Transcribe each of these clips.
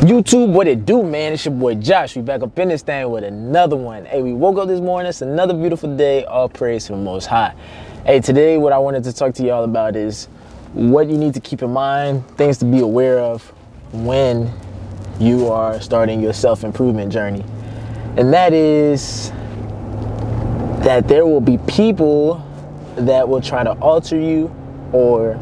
YouTube, what it do, man? It's your boy Josh. We back up in this thing with another one. Hey, we woke up this morning. It's another beautiful day. All praise to the Most High. Hey, today what I wanted to talk to y'all about is what you need to keep in mind, things to be aware of when you are starting your self-improvement journey. And that is that there will be people that will try to alter you or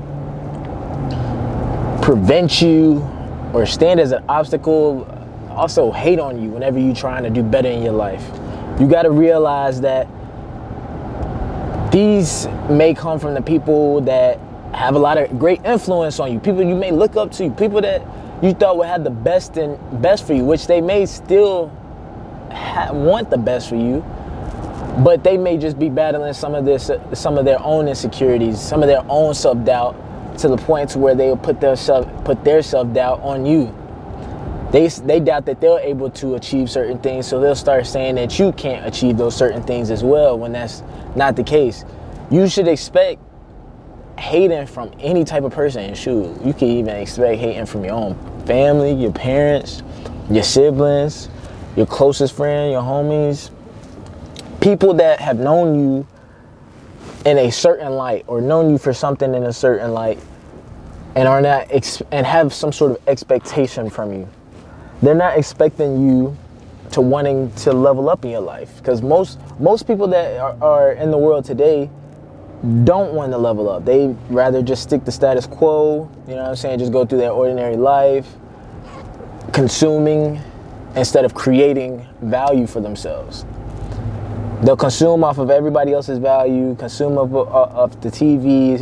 prevent you or stand as an obstacle, also hate on you whenever you're trying to do better in your life. You got to realize that these may come from the people that have a lot of great influence on you, people you may look up to, people that you thought would have the best for you, which they may still want the best for you, but they may just be battling some of their own insecurities, some of their own self-doubt, to the point to where they'll put their self-doubt on you. They doubt that they're able to achieve certain things, so they'll start saying that you can't achieve those certain things as well, when that's not the case. You should expect hating from any type of person. Shoot, you can even expect hating from your own family, your parents, your siblings, your closest friend, your homies, people that have known you in a certain light or known you for something in a certain light and are not and have some sort of expectation from you. They're not expecting you to wanting to level up in your life, because most people that are in the world today don't want to level up. They rather just stick to status quo, you know what I'm saying, just go through their ordinary life, consuming instead of creating value for themselves. They'll consume off of everybody else's value, consume of the TV,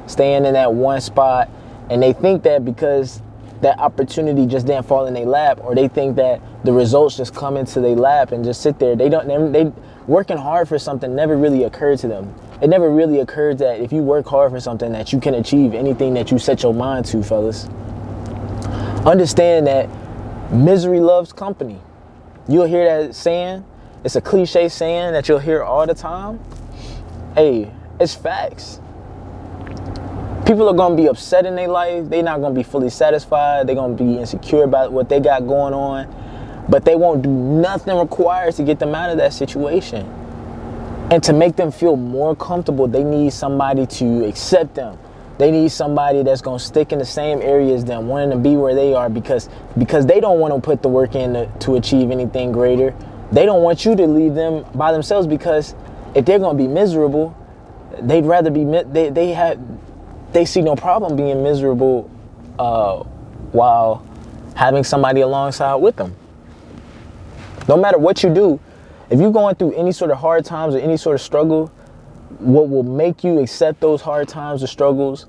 staying in that one spot, and they think that because that opportunity just didn't fall in their lap, or they think that the results just come into their lap and just sit there. They working hard for something never really occurred to them. It never really occurred that if you work hard for something that you can achieve anything that you set your mind to, fellas. Understand that misery loves company. You'll hear that saying. It's a cliche saying that you'll hear all the time. Hey, it's facts. People are going to be upset in their life. They're not going to be fully satisfied. They're going to be insecure about what they got going on. But they won't do nothing required to get them out of that situation. And to make them feel more comfortable, they need somebody to accept them. They need somebody that's going to stick in the same area as them, wanting to be where they are, because they don't want to put the work in to achieve anything greater. They don't want you to leave them by themselves, because if they're going to be miserable, they'd rather be they see no problem being miserable while having somebody alongside with them. No matter what you do, if you're going through any sort of hard times or any sort of struggle, what will make you accept those hard times or struggles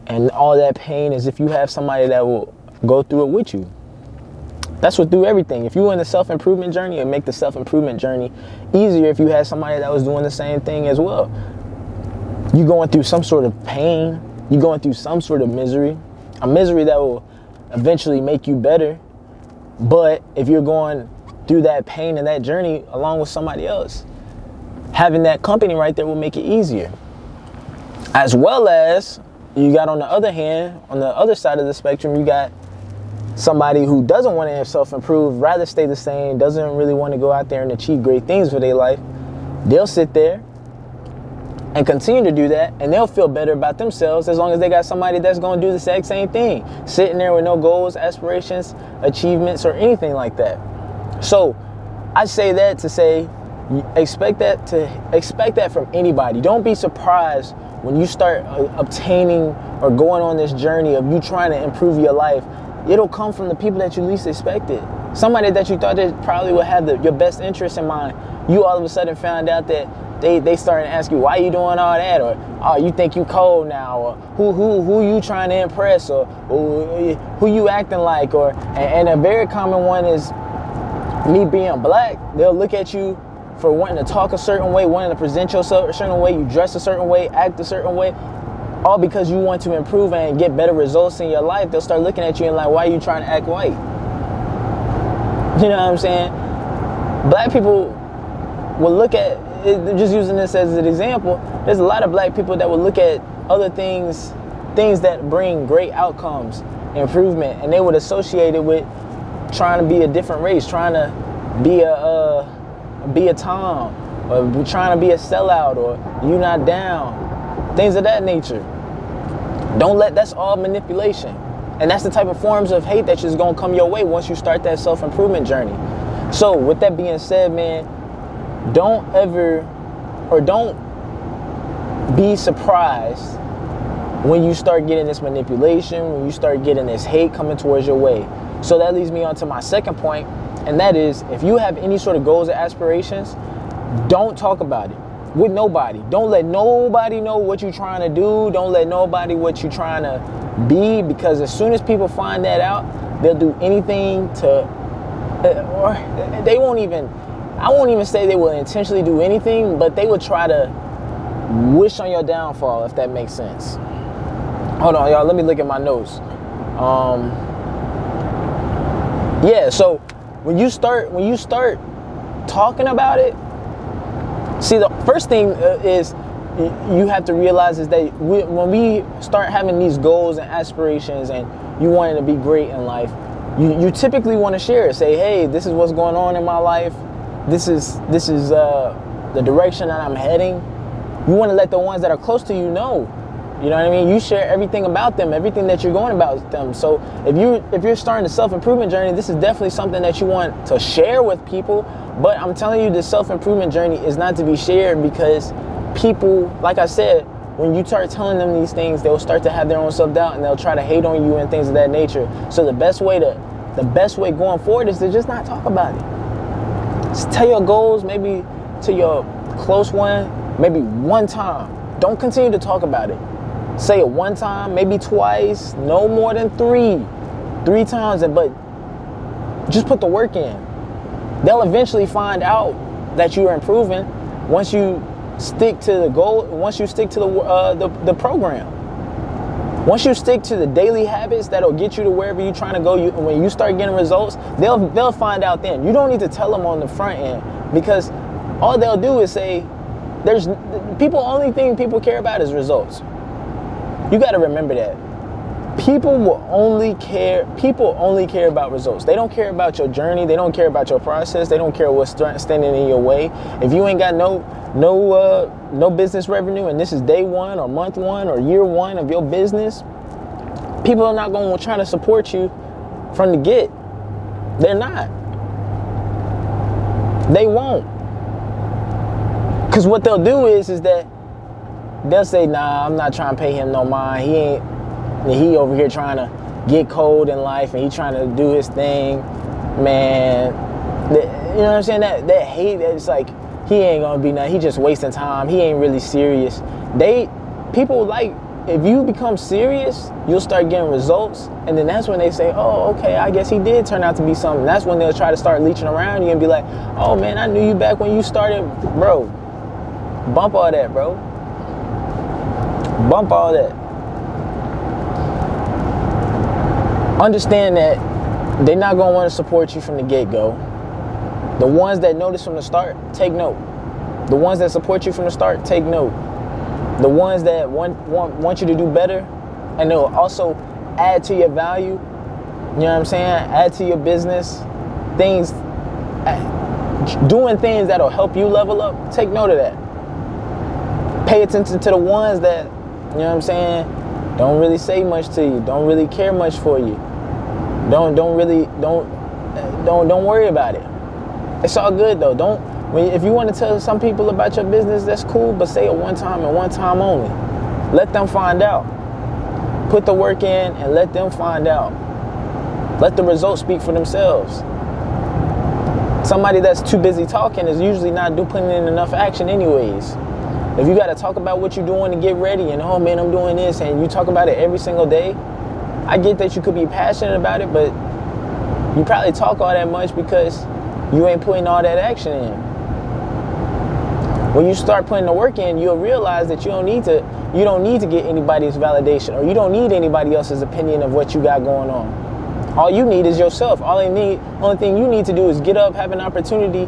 and all that pain is if you have somebody that will go through it with you. That's what through everything. If you're in the self-improvement journey, it make the self-improvement journey easier if you had somebody that was doing the same thing as well. You're going through some sort of pain. You're going through some sort of misery. A misery that will eventually make you better. But if you're going through that pain and that journey along with somebody else, having that company right there will make it easier. As well as, you got on the other hand, on the other side of the spectrum, you got somebody who doesn't want to self-improve, rather stay the same, doesn't really want to go out there and achieve great things for their life. They'll sit there and continue to do that, and they'll feel better about themselves as long as they got somebody that's going to do the exact same thing, sitting there with no goals, aspirations, achievements, or anything like that. So I say that to say, expect that from anybody. Don't be surprised when you start obtaining or going on this journey of you trying to improve your life. It'll come from the people that you least expected. Somebody that you thought that probably would have your best interest in mind. You all of a sudden found out that they started to ask you, why you doing all that? Or, oh, you think you cold now? Or who you trying to impress? Or who you acting like? And a very common one is me being black. They'll look at you for wanting to talk a certain way, wanting to present yourself a certain way, you dress a certain way, act a certain way. All because you want to improve and get better results in your life. They'll start looking at you and like, why are you trying to act white? You know what I'm saying? Black people will look at, just using this as an example, there's a lot of black people that will look at other things that bring great outcomes, improvement, and they would associate it with trying to be a different race, trying to be a Tom, or trying to be a sellout, or you not down, things of that nature. That's all manipulation. And that's the type of forms of hate that's just gonna come your way once you start that self-improvement journey. So with that being said, man, don't be surprised when you start getting this manipulation, when you start getting this hate coming towards your way. So that leads me on to my second point, and that is, if you have any sort of goals or aspirations, don't talk about it with nobody. Don't let nobody know what you're trying to do. Don't let nobody what you're trying to be, because as soon as people find that out, they'll do anything to, or they won't even, I won't even say they will intentionally do anything, but they will try to wish on your downfall, if that makes sense. Hold on, y'all, let me look at my notes. Yeah, so when you start talking about it, see, the first thing is you have to realize is that when we start having these goals and aspirations and you wanting to be great in life, you typically want to share it. Say, hey, this is what's going on in my life. This is the direction that I'm heading. You want to let the ones that are close to you know. You know what I mean? You share everything about them, everything that you're going about them. So if you're starting a self-improvement journey, this is definitely something that you want to share with people. But I'm telling you, the self-improvement journey is not to be shared, because people, like I said, when you start telling them these things, they'll start to have their own self-doubt and they'll try to hate on you and things of that nature. So the best way going forward is to just not talk about it. Just tell your goals, maybe to your close one, maybe one time. Don't continue to talk about it. Say it one time, maybe twice, no more than three times, but just put the work in. They'll eventually find out that you're improving once you stick to the goal, once you stick to the program. Once you stick to the daily habits that'll get you to wherever you're trying to go, when you start getting results, they'll find out then. You don't need to tell them on the front end, because all they'll do is say, only thing people care about is results. You got to remember that. People only care about results. They don't care about your journey. They don't care about your process. They don't care what's standing in your way. If you ain't got no business revenue, and this is day one or month one or year one of your business, people are not going to try to support you from the get. They're not. They won't. Because what they'll do is that they'll say, nah, I'm not trying to pay him no mind. He over here trying to get cold in life, and he trying to do his thing. Man, you know what I'm saying? That hate, it's like, he ain't gonna be nothing. He just wasting time. He ain't really serious. People like, if you become serious, you'll start getting results. And then that's when they say, oh, okay, I guess he did turn out to be something. That's when they'll try to start leeching around you and be like, oh man, I knew you back when you started. Bro, bump all that, bro. Bump all that. Understand that they're not going to want to support you from the get-go. The ones that notice from the start, take note. The ones that support you from the start, take note. The ones that want you to do better, and they'll also add to your value, you know what I'm saying? Add to your business, things, doing things that'll help you level up, take note of that. Pay attention to the ones that, you know what I'm saying, don't really say much to you, don't really care much for you. Don't worry about it. It's all good though. If you want to tell some people about your business, that's cool, but say it one time and one time only. Let them find out. Put the work in and let them find out. Let the results speak for themselves. Somebody that's too busy talking is usually not putting in enough action anyways. If you got to talk about what you're doing to get ready and, oh man, I'm doing this, and you talk about it every single day, I get that you could be passionate about it, but you probably talk all that much because you ain't putting all that action in. When you start putting the work in, you'll realize that you don't need to get anybody's validation, or you don't need anybody else's opinion of what you got going on. All you need is yourself. Only thing you need to do is get up, have an opportunity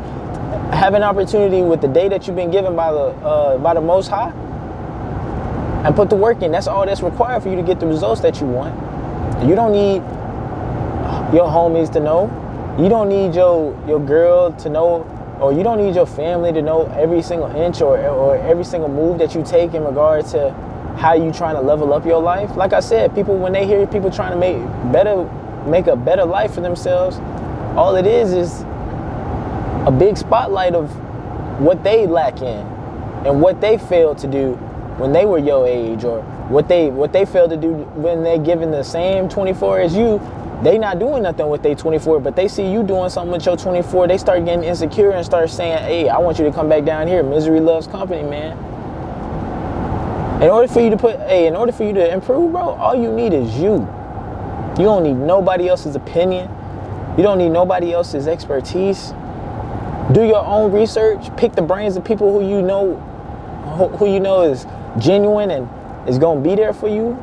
with the day that you've been given by the Most High, and put the work in. That's all that's required for you to get the results that you want. You don't need your homies to know. You don't need your girl to know, or you don't need your family to know every single inch or every single move that you take in regard to how you trying to level up your life. Like I said, people, when they hear people trying to make a better life for themselves, all it is a big spotlight of what they lack in and what they failed to do when they were your age, or what they failed to do when they're given the same 24 as you. They not doing nothing with their 24, but they see you doing something with your 24. They start getting insecure and start saying, hey, I want you to come back down here. Misery loves company, man. In order for you to improve, bro, all you need is you. You don't need nobody else's opinion. You don't need nobody else's expertise. Do your own research. Pick the brains of people who you know is genuine and is gonna be there for you.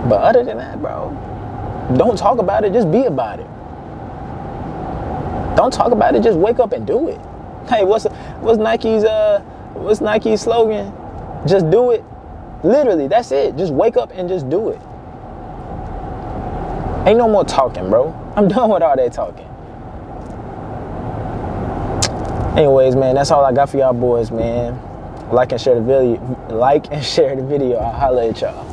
But other than that, bro, don't talk about it, just be about it. Don't talk about it, just wake up and do it. Hey, what's Nike's slogan? Just do it. Literally, that's it. Just wake up and just do it. Ain't no more talking, bro. I'm done with all that talking. Anyways, man, that's all I got for y'all boys, man. Like and share the video. I'll holla at y'all.